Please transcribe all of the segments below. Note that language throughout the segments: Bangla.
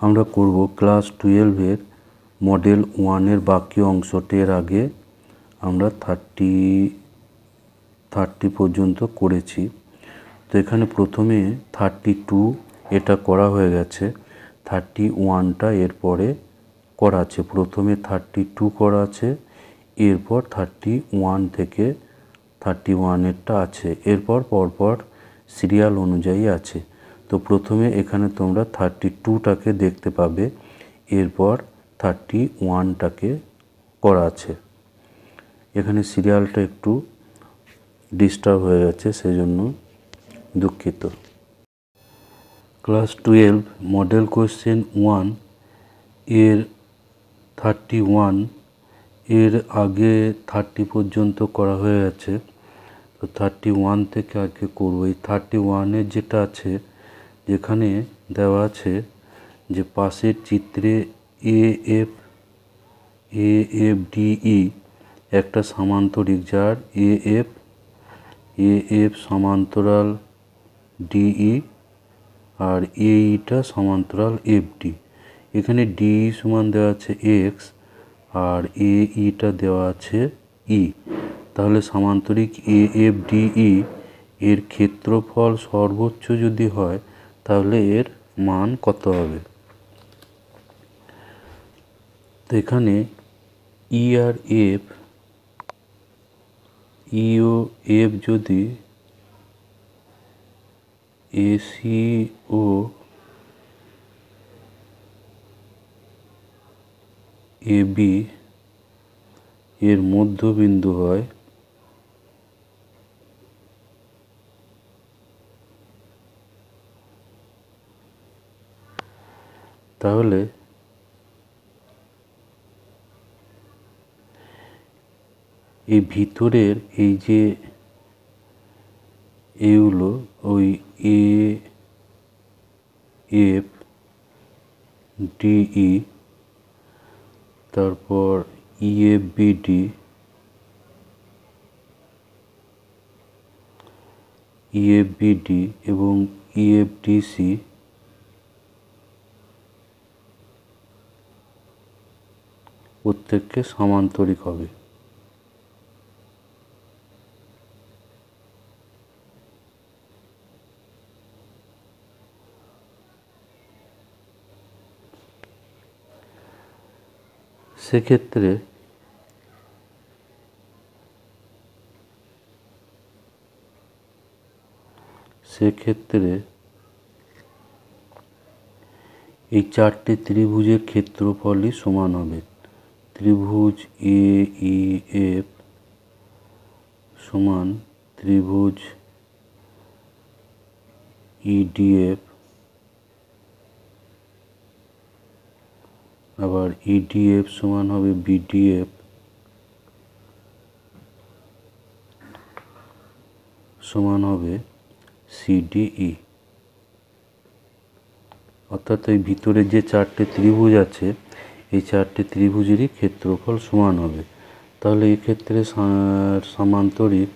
আমরা করব ক্লাস 12-এর মডেল 1-এর বাকি অংশটির আগে আমরা 30 পর্যন্ত করেছি। তো এখানে প্রথমে 32 এটা করা হয়ে গেছে, 31টা এরপরে করা আছে। প্রথমে 32 করা আছে, এরপর 31 থেকে 31এরটা আছে, এরপর পরপর সিরিয়াল অনুযায়ী আছে। তো প্রথমে এখানে তোমরা 32টাকে দেখতে পাবে, এরপর 31টাকে করা আছে। এখানে সিরিয়ালটা একটু ডিস্টার্ব হয়ে গেছে, সেজন্য দুঃখিত। ক্লাস 12 মডেল কোয়েশ্চেন 1 এর 31 এর আগে 30 পর্যন্ত করা হয়ে গেছে। তো 31 থেকে আগে করব। এই 31-এর যেটা আছে, যেখানে দেওয়া আছে যে পাশের চিত্রে AFDE একটা সামান্তরিক, যার AF সমান্তরাল DE আর AEটা সমান্তরাল FD। এখানে DE সমান দেওয়া আছে X আর AEটা দেওয়া আছে E। তাহলে সামান্তরিক AFDE এর ক্ষেত্রফল সর্বোচ্চ যদি হয় তাহলে এর মান কত হবে? তো এখানে E আর F, E ও F যদি AC ও AB এর মধ্যবিন্দু হয়, তাহলে এই ভিতরের এই যে এগুলো, ওই AFDE, তারপর EFBD, এবং EFDC প্রত্যেককে সমান্তরিক হবে। সেক্ষেত্রে এই চারটে ত্রিভুজের ক্ষেত্রফলই সমান হবে। ত্রিভুজ AEF সমান ত্রিভুজ EDF, আবার EDF সমান হবে BDF সমান হবে CDE। অর্থাৎ এই ভিতরে যে চারটে ত্রিভুজ আছে, এই চারটে ত্রিভুজেরই ক্ষেত্রফল সমান হবে। তাহলে এক্ষেত্রে সামান্তরিক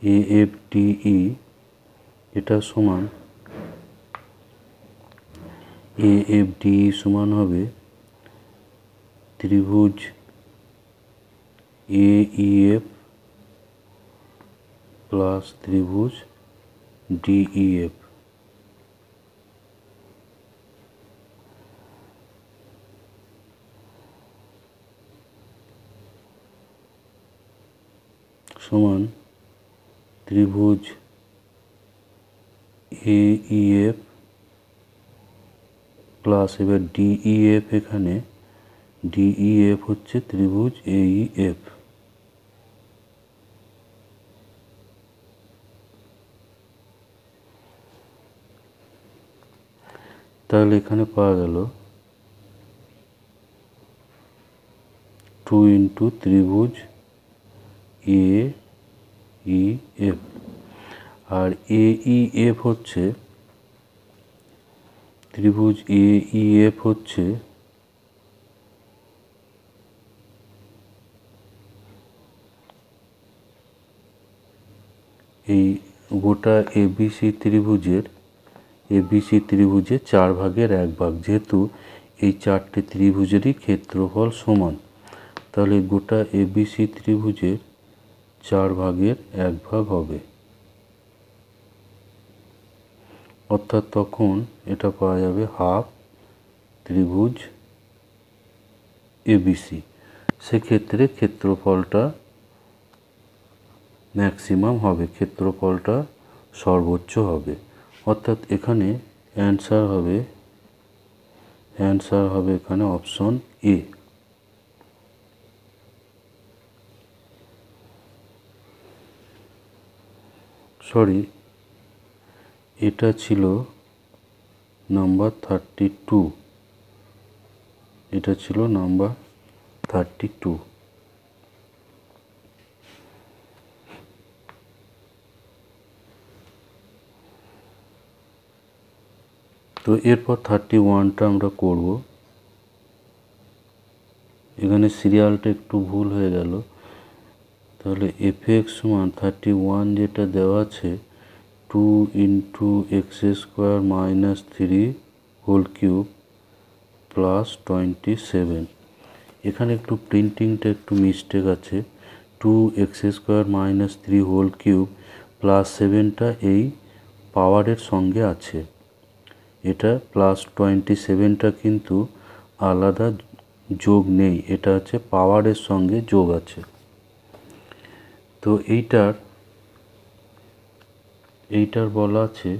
AFDE এটা সমান AFDE সমান হবে ত্রিভুজ AEF প্লাস ত্রিভুজ DEF সমান ত্রিভুজ AEF প্লাস, এবার DEF, এখানে DEF হচ্ছে ত্রিভুজ AEF। তাহলে এখানে পাওয়া গেল 2 ইন্টু ত্রিভুজ AEF, আর AEF হচ্ছে ত্রিভুজ AEF হচ্ছে এই গোটা এবিসি ত্রিভুজের 4 ভাগের 1 ভাগ, যেহেতু এই 4টে ত্রিভুজেরই ক্ষেত্রফল সমান, তাহলে গোটা এবিসি ত্রিভুজের 4 ভাগের 1 ভাগ হবে। অর্থাৎ তখন এটা পাওয়া যাবে হাফ ত্রিভুজ এবিসি। সেক্ষেত্রে ক্ষেত্রফলটা ম্যাক্সিমাম হবে, ক্ষেত্রফলটা সর্বোচ্চ হবে। অর্থাৎ এখানে অ্যান্সার হবে এখানে অপশন এ। সরি, এটা ছিল নাম্বার 32। এটা ছিল নাম্বার 32। তো এরপর 31টা আমরা করব। এখানে সিরিয়ালটা একটু ভুল হয়ে গেল। তাহলে এফএক্স সমান 31 যেটা দেওয়া আছে 2 into x square minus 3 whole cube plus 27। এখানে একটু প্রিন্টিংটা একটু মিস্টেক আছে। 2 x square minus 3 whole cube plus 7টা এই পাওয়ারের সঙ্গে আছে। এটা প্লাস 27টা কিন্তু আলাদা যোগ নেই, এটা হচ্ছে পাওয়ারের সঙ্গে যোগ আছে। তো এইটার বলা আছে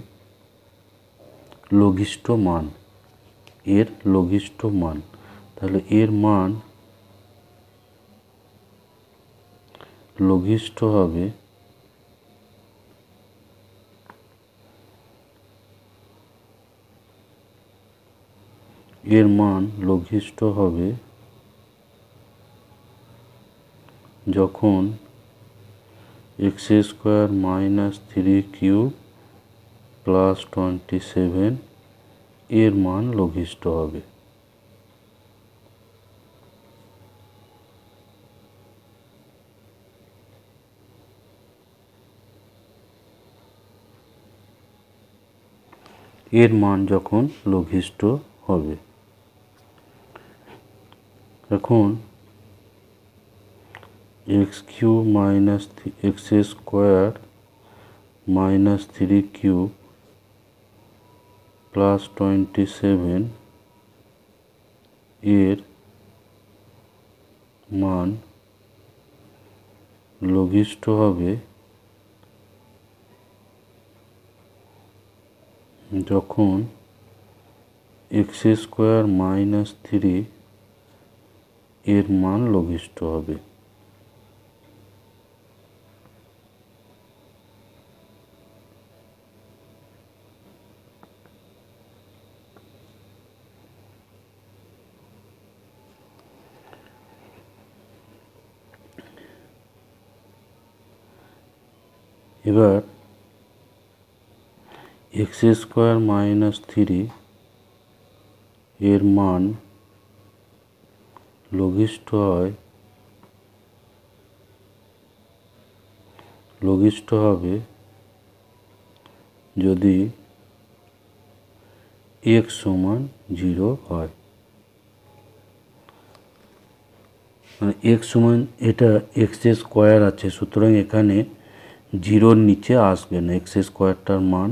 লঘিষ্ঠ মান, এর লঘিষ্ঠ মান। তাহলে এর মান লঘিষ্ঠ হবে যখন x square minus 3 cube plus 27 এর মান লঘিষ্ঠ হবে। এর মান যখন লঘিষ্ঠ হবে। এখন x cube minus x square minus 3 cube plus 27 এর মান লঘিষ্ঠ হবে যখন এক্স স্কোয়ার মাইনাস 3 এর মান লঘিষ্ঠ হবে। এবার এক্স স্কোয়ার মাইনাস 3 এর মান লঘিষ্ঠ হবে যদি x সমান 0 হয়। মানে x সমান, এটা এক্স স্কোয়ার আছে, সুতরাং এখানে 0-র নিচে আসবে না, এক্স স্কোয়ারটার মান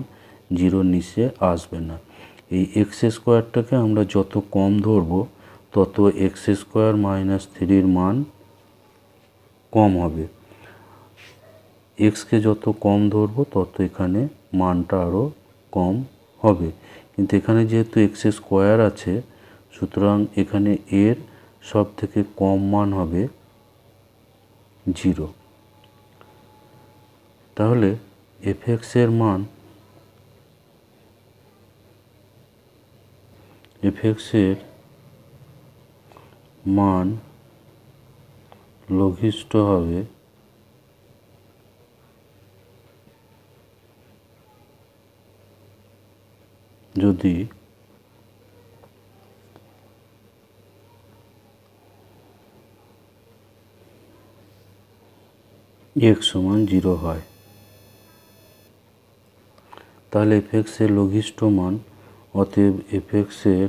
0-র নিচে আসবে না। এই এক্স স্কোয়ারটাকে আমরা যত কম ধরব তত এক্স স্কোয়ার মাইনাস 3-র মান কম হবে। এক্সকে যত কম ধরব তত এখানে মানটা আরও কম হবে। কিন্তু এখানে যেহেতু এক্স স্কোয়ার আছে, সুতরাং এখানে এর সব থেকে কম মান হবে 0। তাহলে এফএক্সের মান লঘিষ্ঠ হবে যদি x সমান 0 হয়। তাহলে এফএক্সের লঘিষ্ঠ মান, অতএব এফএক্সের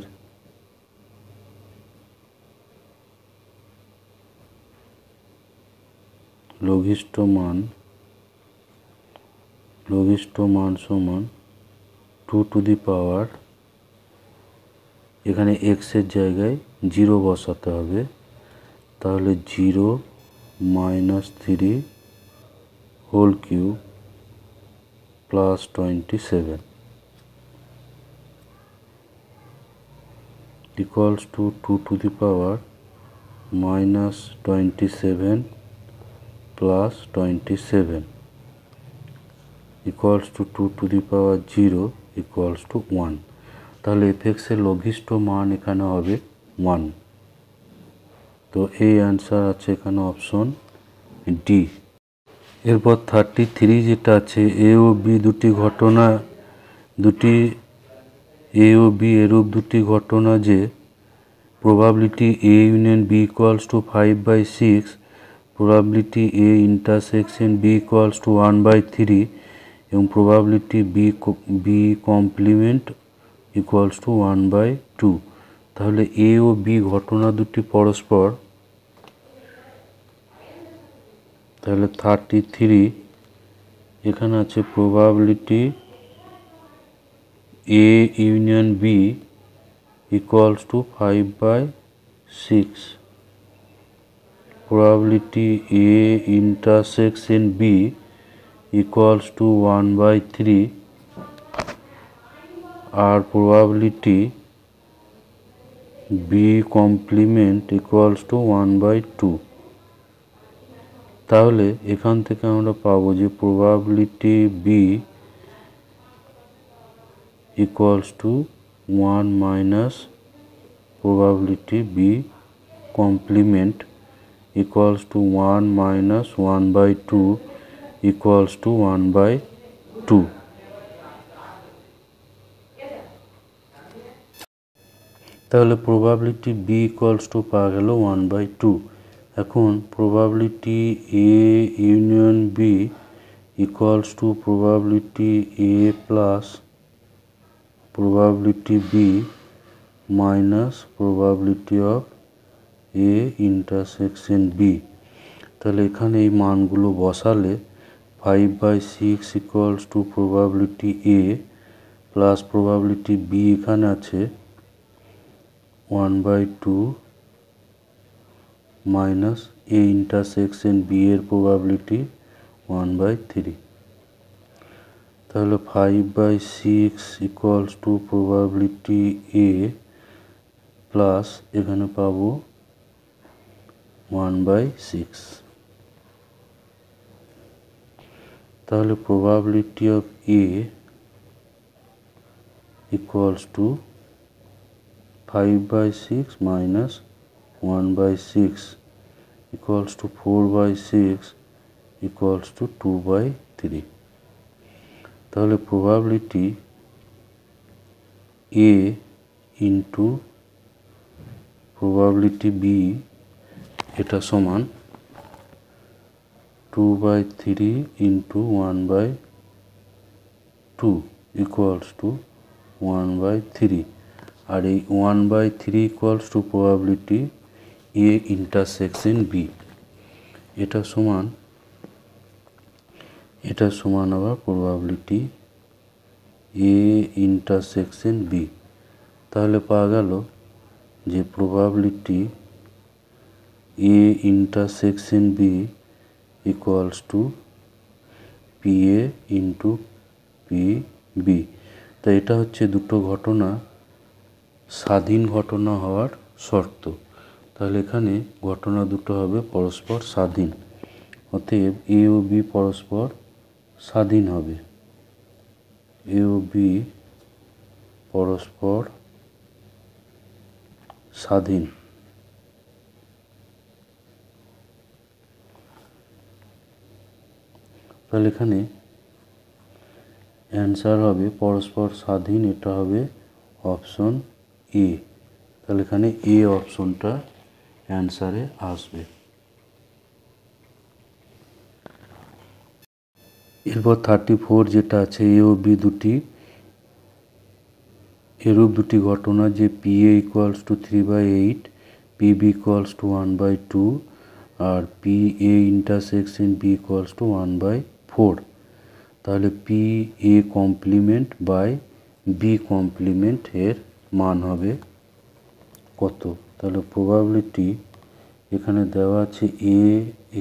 লঘিষ্ঠ মান সমান 2 টু দি পাওয়ার, এখানে এক্সের জায়গায় 0 বসাতে হবে, তাহলে 0 minus 3 whole cube plus 27 equals to 2 to the power minus 27 plus 27 equals to 2 to the power 0 equals to 1। তাহলে এফএক্সের লঘিষ্ঠ মান এখানে হবে 1। তো এই অ্যান্সার আছে এখানে অপশন ডি। এরপর 33 যেটা আছে, এ ও বি এরূপ দুটি ঘটনা যে probability A union B equals to 5/6, probability A intersection B equals to 1/3 এবং probability B complement equals to 1/2। তাহলে এ ও বি ঘটনা দুটি পরস্পর, তাহলে 33 এখানে আছে probability A union B equals to 5/6, probability A intersection B equals to 1/3 আর probability B complement equals to 1/2। তাহলে এখান থেকে আমরা পাবো যে probability B equals to 1 minus probability B complement equals to 1 minus 1/2 equals to 1/2। তাহলে প্রবাবিলিটি বি ইকুয়ালস টু পাওয়া গেল 1/2। এখন probability A union B equals to probability A plus probability B minus probability of A intersection B। তাহলে এখানে এই মানগুলো বসালে 5/6 equals to probability A plus probability B এখানে আছে 1/2 minus A intersection B এর probability 1/3। তাহলে 5/6 equals to probability A plus এখানে পাবো 1/6। তাহলে probability of A equals to 5/6 minus 1/6 equals to 4/6 equals to 2/3। তাহলে probability A into probability B এটা সমান 2/3 into 1/2 equals to 1/3 আর এই 1/3 equals to probability A intersection B এটা সমান আবার probability A intersection B। তাহলে পাওয়া গেল যে probability A intersection B equals to PA into PB। তো এটা হচ্ছে দুটো ঘটনা স্বাধীন ঘটনা হওয়ার শর্ত। তাহলে এখানে ঘটনা দুটো হবে পরস্পর স্বাধীন, অতএব A ও B পরস্পর স্বাধীন হবে। A ও B পরস্পর স্বাধীন। তাহলে এখানে অ্যান্সার হবে পরস্পর স্বাধীন, এটা হবে অপশন এ। তাহলে এখানে এ অপশনটা অ্যান্সারে আসবে। এরপর 34 যেটা আছে, এ ও বি দুটি এরূপ দুটি ঘটনা যে PA equals to 3/8, PB equals to 1/2 আর PA intersection B equals to 1/4, তাহলে PA complement by B complement এর মান হবে কত? তাহলে প্রবাবিলিটি এখানে দেওয়া আছে A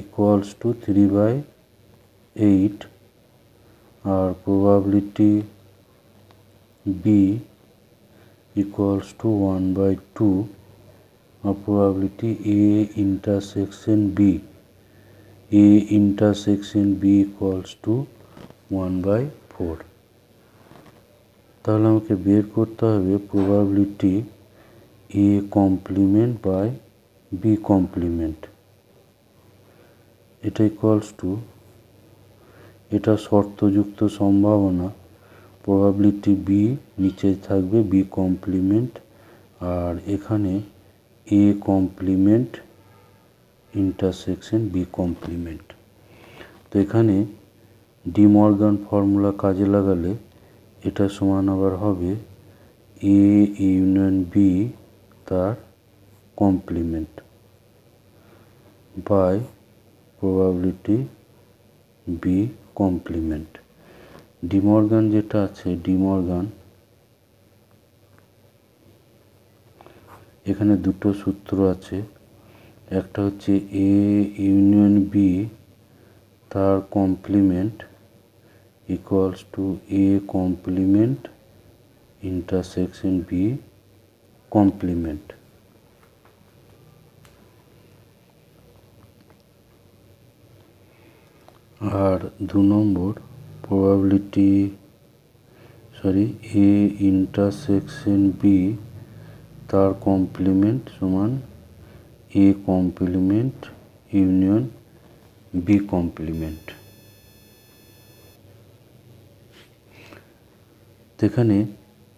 ইকুয়ালস টু 3/8 আর probability B equals to 1/2 or probability A intersection B equals to 1/4। তাহলে আমাকে বের করতে হবে probability A complement by B complement, এটা ইকুয়ালস টু, এটা শর্তযুক্ত সম্ভাবনা, প্রবাবিলিটি B নিচে থাকবে B কমপ্লিমেন্ট আর এখানে A complement intersection B complement. তো এখানে ডি মর্গান ফর্মুলা কাজে লাগালে এটা সমান আবার হবে A ইউনিয়ন B তার complement by probability B complement. De Morgan যেটা আছে, ডি মর্গান এখানে দুটো সূত্র আছে, একটা হচ্ছে A ইউনিয়ন B তার complement equals to A complement intersection B complement. আর 2 নম্বর প্রবাবিলিটি A ইন্টারসেকশন B তার কমপ্লিমেন্ট সমান A complement union B complement.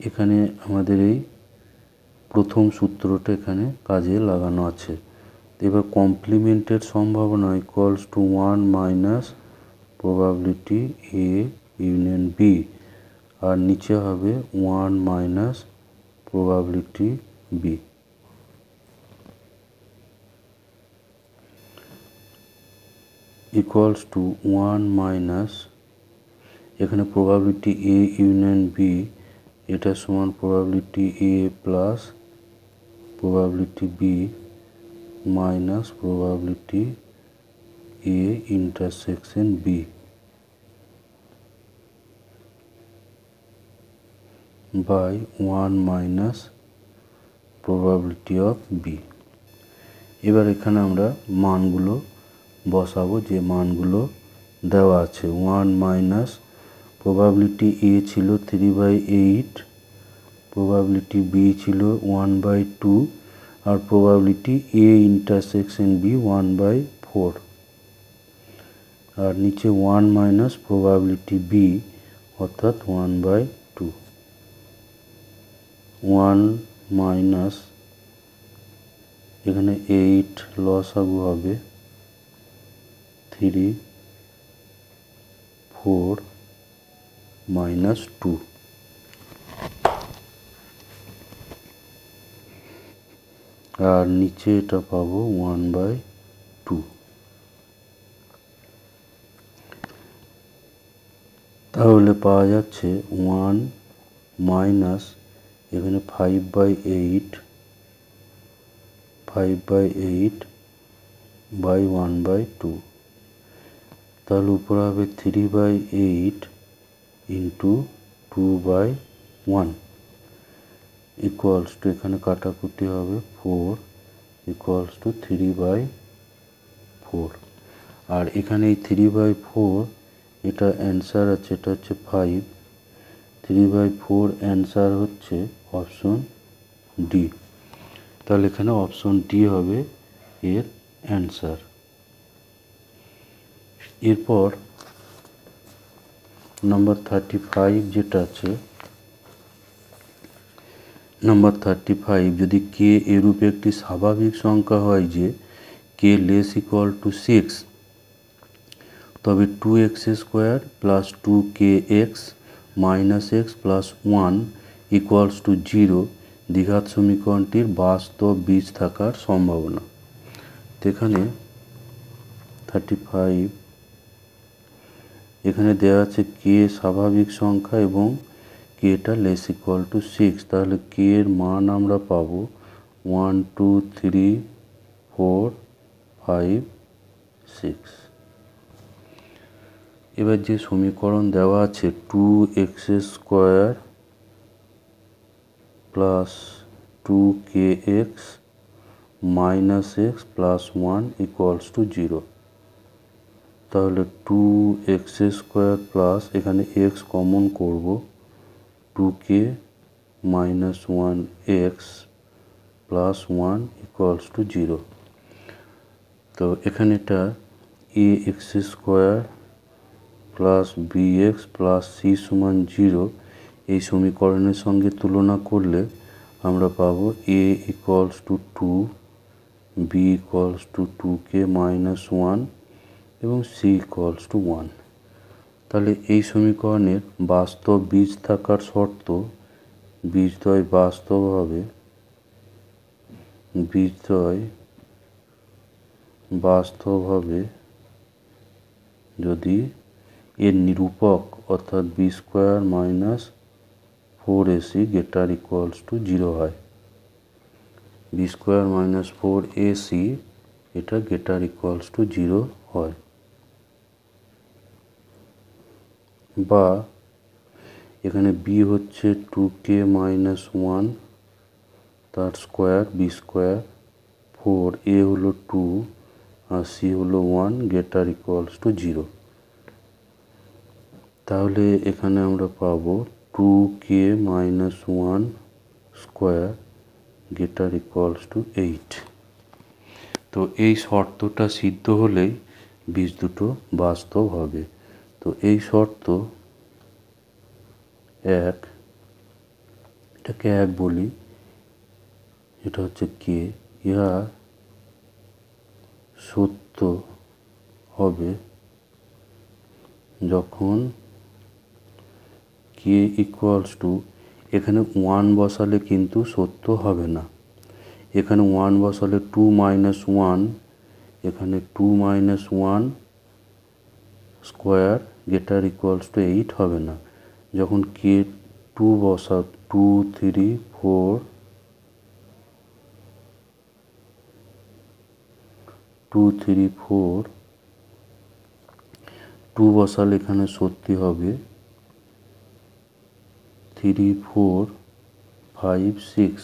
এখানে আমাদের এই প্রথম সূত্রটা এখানে কাজে লাগানো আছে। এবার কমপ্লিমেন্টের সম্ভাবনা equals to 1 minus probability A union B আর নিচে হবে 1 minus probability B। Equals to 1 minus, এখানে প্রবাবিলিটি A ইউনিয়ন B এটা সমান probability A plus probability B minus probability A intersection B by 1 minus probability of B। এবার এখানে আমরা মানগুলো বসাবো, যে মানগুলো দেওয়া আছে। 1 মাইনাস প্রবাবিলিটি A ছিল 3/8, প্রবাবিলিটি B ছিল 1/2 আর প্রবাবিলিটি A ইন্টারসেকশন B 1/4 আর নিচে 1 মাইনাস প্রবাবিলিটি B অর্থাৎ 1/2। 1 মাইনাস এখানে 8 লসাগু হবে 3 4 মাইনাস 2 আর নিচে এটা পাবো 1/2। তাহলে পাওয়া যাচ্ছে 1 মাইনাস এখানে 5/8 বাই 1/2, তাহলে উপরে হবে 3/8 ইন্টু 2/1 ইকুয়ালস টু, এখানে কাটাকুটি হবে 4 ইকুয়ালস টু 3/4 আর এখানে এই 3/4 এটা অ্যান্সার আছে, এটা হচ্ছে 5, 3/4 অ্যান্সার হচ্ছে অপশন ডি। তাহলে এখানে অপশন ডি হবে এর অ্যান্সার। এরপর নাম্বার 35 যেটা আছে, নাম্বার 35 যদি কে এরূপ একটি স্বাভাবিক সংখ্যা হয় যে কে লেস ইকুয়াল টু 6, তবে 2x² plus 2kx minus x plus 1 equals to 0 দ্বিঘাত সমীকরণটির বাস্তব বীজ থাকার সম্ভাবনা। তো এখানে 35 এখানে দেওয়া আছে কে স্বাভাবিক সংখ্যা এবং কেটা লেস ইকুয়াল টু 6। তাহলে কে এর মান আমরা পাবো 1 2 3 4 5 6। এবার যে সমীকরণ দেওয়া আছে 2x² plus 2kx minus x plus 1 equals to 0। তাহলে 2x² প্লাস এখানে x কমন করব 2k minus 1x plus 1 equals to 0। তো এখানে এটা ax² plus bx plus c সমান 0 এই সমীকরণের সঙ্গে তুলনা করলে আমরা পাবো a equals to 2, b equals two 2k minus 1 এবং c ইকুয়ালস টু 1। তাহলে এই সমীকরণের বাস্তব বীজ থাকার শর্ত বীজদ্বয় বাস্তব হবে, বীজদ্বয় বাস্তব হবে যদি এর নিরূপক অর্থাৎ b² minus 4ac greater equals to 0 হয়। b² মাইনাস 4ac এটা গ্রেটার ইকুয়ালস টু 0 হয়, বা এখানে b হচ্ছে 2k মাইনাস 1 তার স্কোয়ার b², 4a হলো 2 আর c হলো 1 গ্রেটার ইকুয়ালস টু 0। তাহলে এখানে আমরা পাবো 2k minus 1 square greater equals to 8। তো এই শর্তটা সিদ্ধ হলেই বীজ দুটো বাস্তব হবে। তো এই শর্ত 1, এটাকে 1 বলি, এটা হচ্ছে কে, ইহা সত্য হবে যখন কে ইকুয়ালস টু, এখানে 1 বসালে কিন্তু সত্য হবে না, এখানে 1 বসালে 2 মাইনাস 1, এখানে 2 minus 1 square greater equals to 8 হবে না। যখন কে 2 বসা 2 3 4 2 3 4 2 বসালে এখানে সত্যি হবে 3 4 5 6,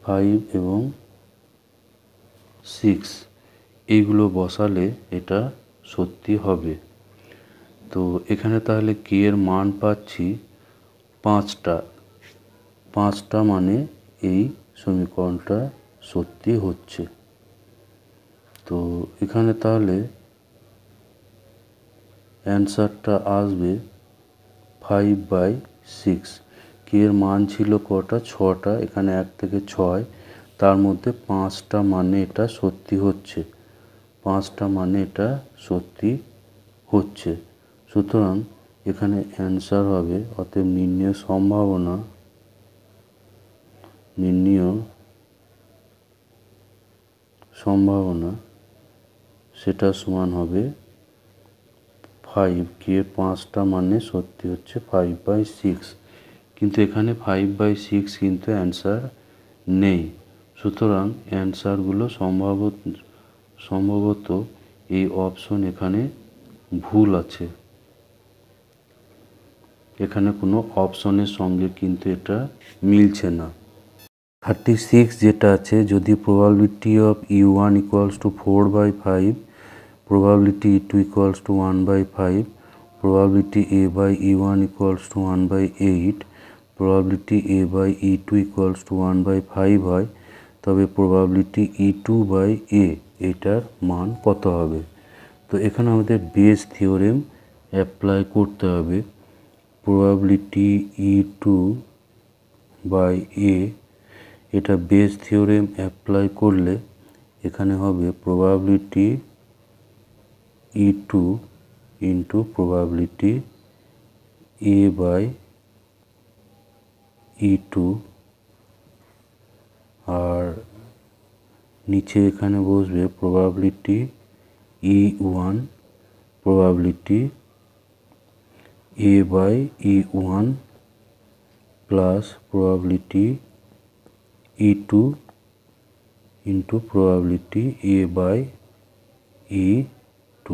5 এবং 6 এইগুলো বসালে এটা সত্যি হবে। তো এখানে তাহলে কে এর মান পাচ্ছি 5টা মানে এই সমীকরণটা সত্যি হচ্ছে। তো এখানে তাহলে অ্যান্সারটা আসবে 5/6। কে এর মান ছিল কটা? 6টা, এখানে 1 থেকে 6, তার মধ্যে 5টা মানে এটা সত্যি হচ্ছে, 5টা মানে এটা সত্যি হচ্ছে। সুতরাং এখানে অ্যান্সার হবে, অতএব নির্ণয় সম্ভাবনা সেটা সমান হবে 5, কে 5টা মানে সত্যি হচ্ছে 5/6। কিন্তু এখানে 5/6 কিন্তু অ্যান্সার নেই। সুতরাং অ্যান্সারগুলো সম্ভবত এই অপশন এখানে ভুল আছে, এখানে কোনো অপশনের সঙ্গে কিন্তু এটা মিলছে না। 36 যেটা আছে, যদি probability of u1 equals to 4/5, probability e2 equals to 1/5, probability a by e1 equals to 1/8, probability a by e2 equals to 1/5 হয়, তবে probability e2 by a এটার মান কত হবে? তো এখানে আমাদের বেস থিওরেম অ্যাপ্লাই করতে হবে। probability e2 by a এটা বেস থিওরেম অ্যাপ্লাই করলে এখানে হবে probability e2 into probability A by E2 আর নিচে এখানে বসবে probability E1 probability A by E1 plus probability E2 into probability A by E2।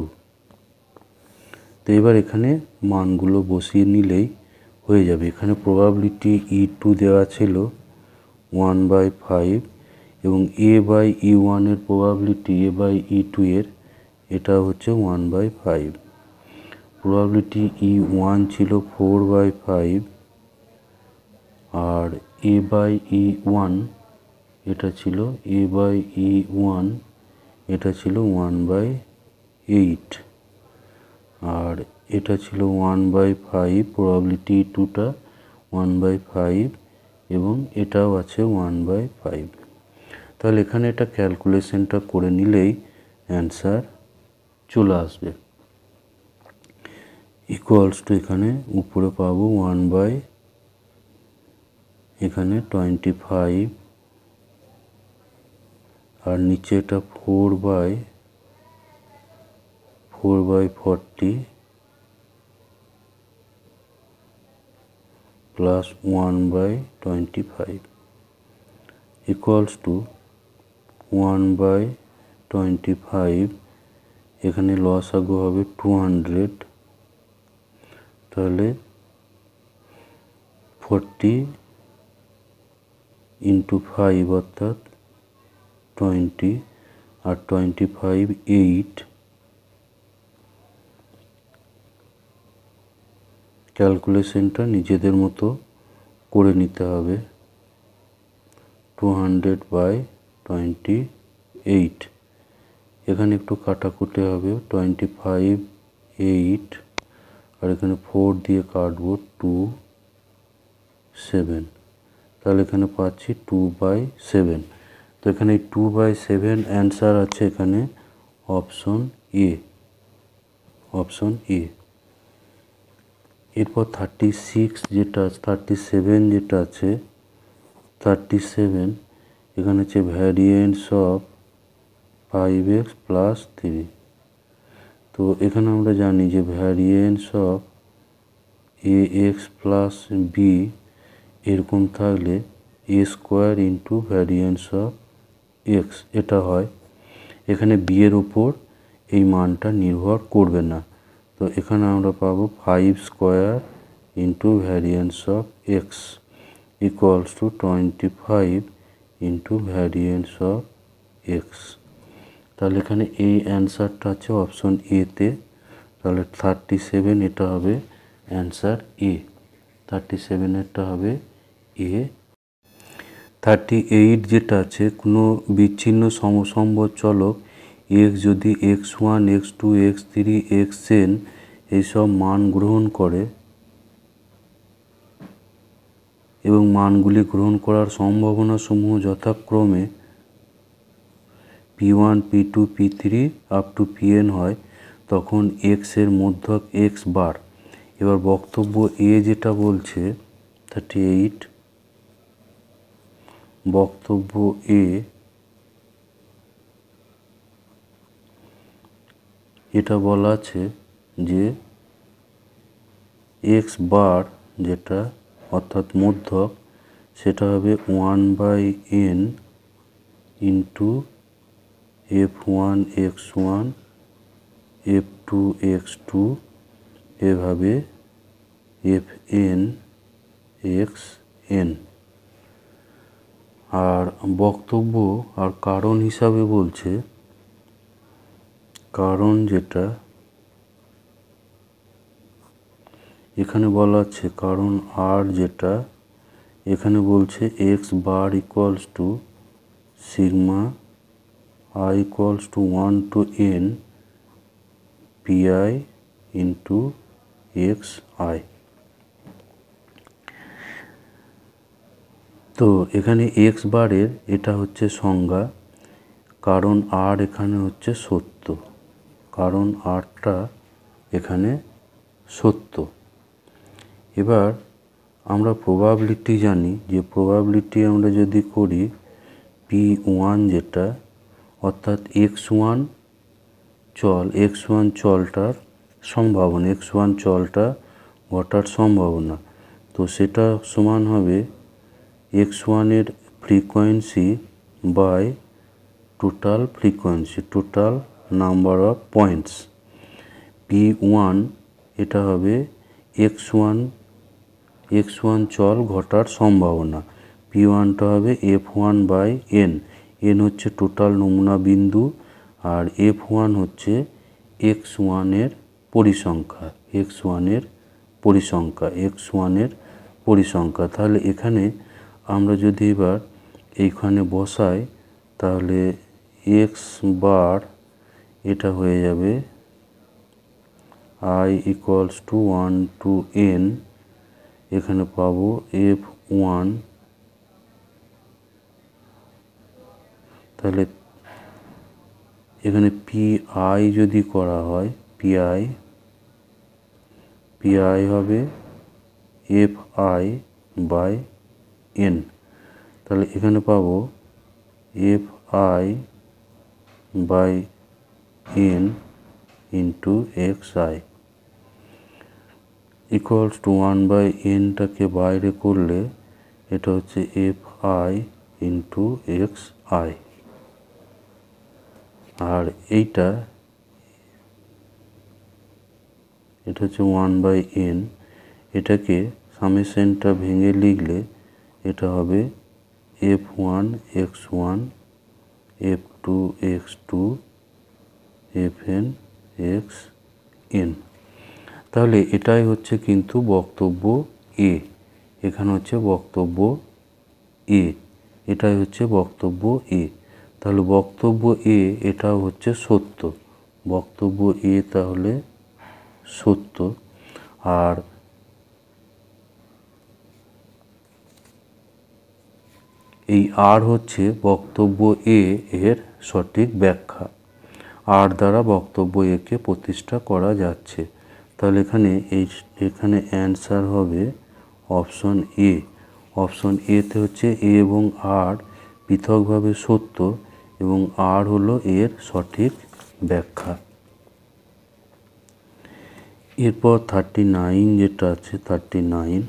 তো এবার এখানে মানগুলো বসিয়ে নিলেই হয়ে যাবে। এখানে প্রবাবিলিটি E2 দেওয়া ছিল 1/5 এবং A বাই E1 এর প্রবাবিলিটি A বাই E2 এর এটা হচ্ছে 1/5। প্রবাবিলিটি E1 ছিল 4/5 আর A বাই E1 এটা ছিল A বাই E1 এটা ছিল 1/8 আর এটা ছিল 1/5 প্রবাবিলিটি E2টা 1/5 এবং এটাও আছে 1/5। তাহলে এখানে এটা ক্যালকুলেশনটা করে নিলেই অ্যান্সার চলে আসবে। ইকুয়ালস টু এখানে উপরে পাবো 1 এখানে 25 আর নিচে এটা 4/40 প্লাস 1/25 ইকুয়ালস টু 1/25 এখানে লসাগু হবে 200 তাহলে 40 ইন্টু 5 অর্থাৎ 20 আর 25 8। ক্যালকুলেশনটা নিজেদের মতো করে নিতে হবে। 200/28 এখানে একটু কাটাকুটি হবে 25 8 আর এখানে 4 দিয়ে কাটবো 2 7 তাহলে এখানে পাচ্ছি 2/7। তো এখানে 2/7 অ্যান্সার আছে এখানে অপশন এ। এরপর 37 যেটা আছে 37 এখানে হচ্ছে ভ্যারিয়েন্স অফ 5x প্লাস 3। তো এখানে আমরা জানি যে variance of ax plus b এরকম থাকলে a square into variance of x এটা হয়। এখানে b এর উপর এই মানটা নির্ভর করবে না। তো এখানে আমরা পাবো 5 square into variance of x equals to 25 into variance of x। তাহলে এখানে এই অ্যান্সারটা আছে অপশন এতে। তাহলে 37 এটা হবে অ্যান্সার এ। 37 এরটা হবে এ। 38 যেটা আছে কোনো বিচ্ছিন্ন সমসম্ভব চলক x যদি x1 x2 x3 xn এইসব মান গ্রহণ করে এবং মানগুলি গ্রহণ করার সম্ভাবনা সমূহ যথাক্রমে p1 p2 p3 up to pn হয় তখন x এর মধ্যক x বার। এবার বক্তব্য এ যেটা বলছে 38 বক্তব্য এ এটা বলা আছে যে x বার যেটা অর্থাৎ মধ্যক সেটা হবে 1/n into f1 x1 f2 x2 এভাবে fn xn। আর বক্তব্য আর কারণ হিসাবে বলছে কারণ যেটা এখানে বলা আছে কারণ আর যেটা এখানে বলছে x bar equals to sigma I equals to 1 to n pi into xi। তো এখানে x বারের এটা হচ্ছে সংজ্ঞা। কারণ আর এখানে হচ্ছে সত্য। কারণ আরটা এখানে সত্য। এবার আমরা প্রবাবিলিটি জানি, যে প্রবাবিলিটি আমরা যদি করি P1 যেটা, অর্থাৎ x1 চলটার সম্ভাবনা, x1 চলটা ঘটার সম্ভাবনা, তো সেটা সমান হবে x1 এর frequency by total frequency, total number of points. P1 এটা হবে x1 চল ঘটার সম্ভাবনা, P1টা হবে F1 বাই n, n হচ্ছে টোটাল নমুনা বিন্দু, আর F1 হচ্ছে x1 এর পরিসংখ্যা, তাহলে এখানে আমরা যদি এবার এইখানে বসাই, তাহলে x বার এটা হয়ে যাবে I equals to 1 to n, এখানে পাবো F1, তাহলে এখানে PI যদি করা হয়, PI হবে FI বাই n, তাহলে এখানে পাবো FI by n into xi equals to 1 by nটাকে বাইরে করলে এটা হচ্ছে FI ইন্টু xi, আর এটা হচ্ছে 1 বাই n, এটাকে সামেশনটা ভেঙে লিখলে এটা হবে F1 x1 F2 x2 Fn xn। তাহলে এটাই হচ্ছে কিন্তু বক্তব্য A, এখানে হচ্ছে বক্তব্য A, এটাই হচ্ছে বক্তব্য A। তাহলে বক্তব্য A এটাও হচ্ছে সত্য, বক্তব্য A তাহলে সত্য। আর এই আর হচ্ছে বক্তব্য A এর সঠিক ব্যাখ্যা, আর দ্বারা বক্তব্য A কে প্রতিষ্ঠা করা যাচ্ছে। তাহলে এখানে অ্যান্সার হবে অপশন A। অপশন এতে হচ্ছে A এবং R পৃথকভাবে সত্য, এবং আর হলো এর সঠিক ব্যাখ্যা। এরপর 39 যেটা আছে, 39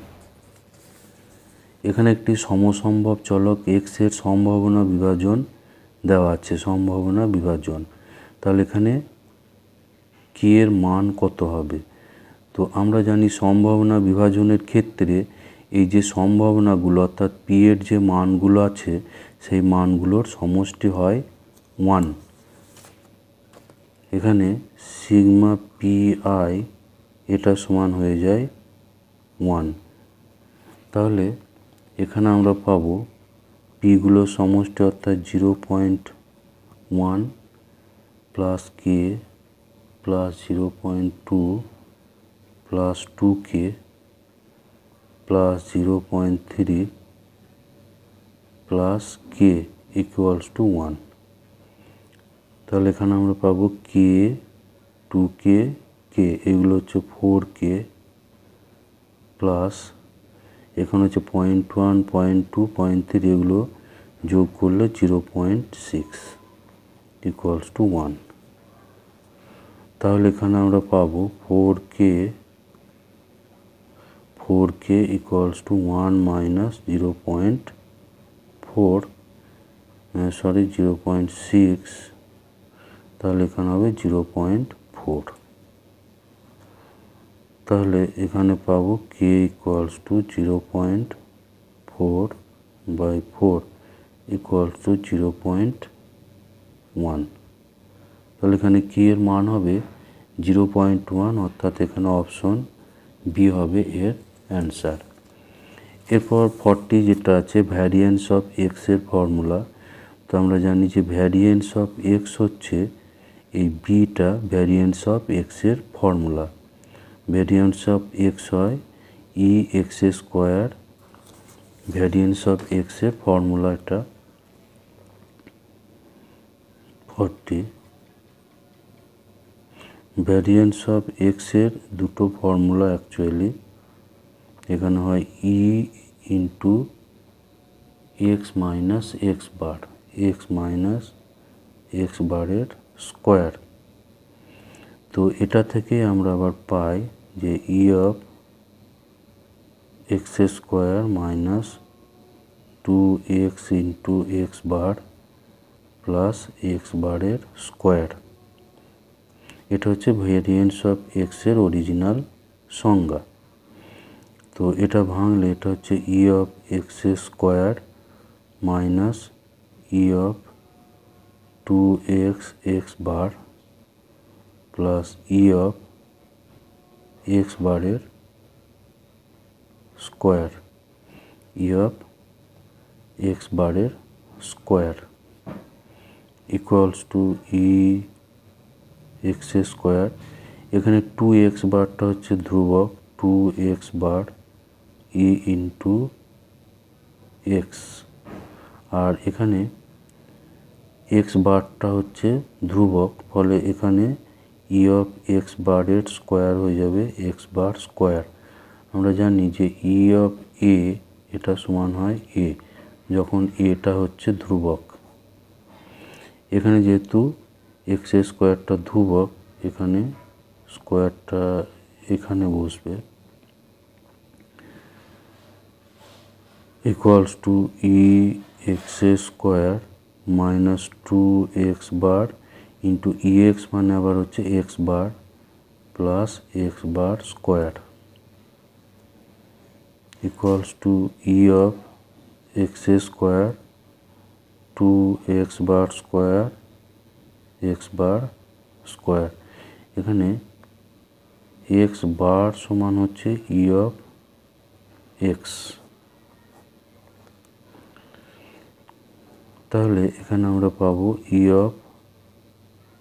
এখানে একটি সমসম্ভব চলক x এর সম্ভাবনা বিভাজন দেওয়া আছে, সম্ভাবনা বিভাজন। তাহলে এখানে k এর মান কত হবে? তো আমরা জানি সম্ভাবনা বিভাজনের ক্ষেত্রে এই যে সম্ভাবনাগুলো অর্থাৎ p এর যে মানগুলো আছে সেই মানগুলোর সমষ্টি হয় 1। এখানে সিগমা pi এটা সমান হয়ে যায় 1। তাহলে এখানে আমরা পাবো পিগুলোর সমষ্টি অর্থাৎ 0.1 plus k plus 0.2 plus 2k plus 0.3 plus K equals to 1। তাহলে এখানে আমরা পাবো কে, 2k, কে, এগুলো হচ্ছে 4k প্লাস এখানে হচ্ছে 0.1, 0.2, 0.3, এগুলো যোগ করলে 0.6 ইকুয়ালস টু 1। তাহলে এখানে আমরা পাবো 4k ইকুয়ালস টু 1 মাইনাস 0.6, তাহলে এখানে হবে 0.4। তাহলে এখানে পাবো k equals to 0.4 by 4 equals to 0.1। তাহলে এখানে k এর মান হবে 0.1, অর্থাৎ এখানে অপশন বি হবে এর অ্যান্সার। এরপর 40 যেটা আছে ভ্যারিয়েন্স অফ এক্স এর ফর্মুলা। তো আমরা জানি যে ভ্যারিয়েন্স অফ এক্স হচ্ছে এই বিটা ভ্যারিয়েন্স অফ এক্স এর ফর্মুলা। ভ্যারিয়েন্স অফ এক্স হয় E x square, variance of x এর ফর্মুলাটা 40। ভ্যারিয়েন্স অফ এক্সের দুটো ফর্মুলা অ্যাকচুয়ালি। এখানে হয় ই into x minus x bar, x minus x বারের স্কোয়ার। তো এটা থেকে আমরা আবার পাই যে ই of x square minus 2x into x bar plus x বারের স্কোয়ার। এটা হচ্ছে ভেরিয়েন্স অফ এক্সের অরিজিনাল সংজ্ঞা। তো এটা ভাঙলে এটা হচ্ছে ই of x square minus E of 2x x bar plus E of x বারের স্কোয়ার, ই অফ এক্স বারের square equals to E x square. এখানে 2x বারটা হচ্ছে ধ্রুবক, 2x বার ই ইন্টু এক্স, আর এখানে এক্স বারটা হচ্ছে ধ্রুবক, ফলে এখানে ই অফ এক্স বারের স্কোয়ার হয়ে যাবে এক্স বার স্কোয়ার। আমরা জানি যে ই অফ এ এটা সমান হয় এ, যখন এটা হচ্ছে ধ্রুবক। এখানে যেহেতু এক্স স্কোয়ারটা ধ্রুবক, এখানে স্কোয়ারটা এখানে বসবে, equals to E x square minus 2x bar into E x মানে আবার হচ্ছে x bar plus x bar square equals to E of x square 2x bar square x bar square. এখানে এক্স বার সমান হচ্ছে ই অফ এক্স। তাহলে এখানে আমরা পাবো ই of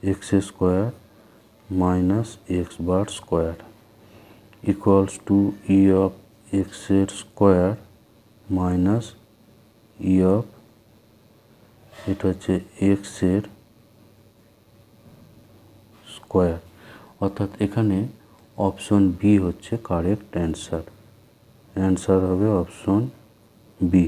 x square minus x bar square equals to E of এক্সের স্কোয়ার মাইনাস ই অফ, এটা হচ্ছে এক্সের স্কোয়ার। অর্থাৎ এখানে অপশন বি হচ্ছে কারেক্ট অ্যান্সার। অ্যান্সার হবে অপশন বি।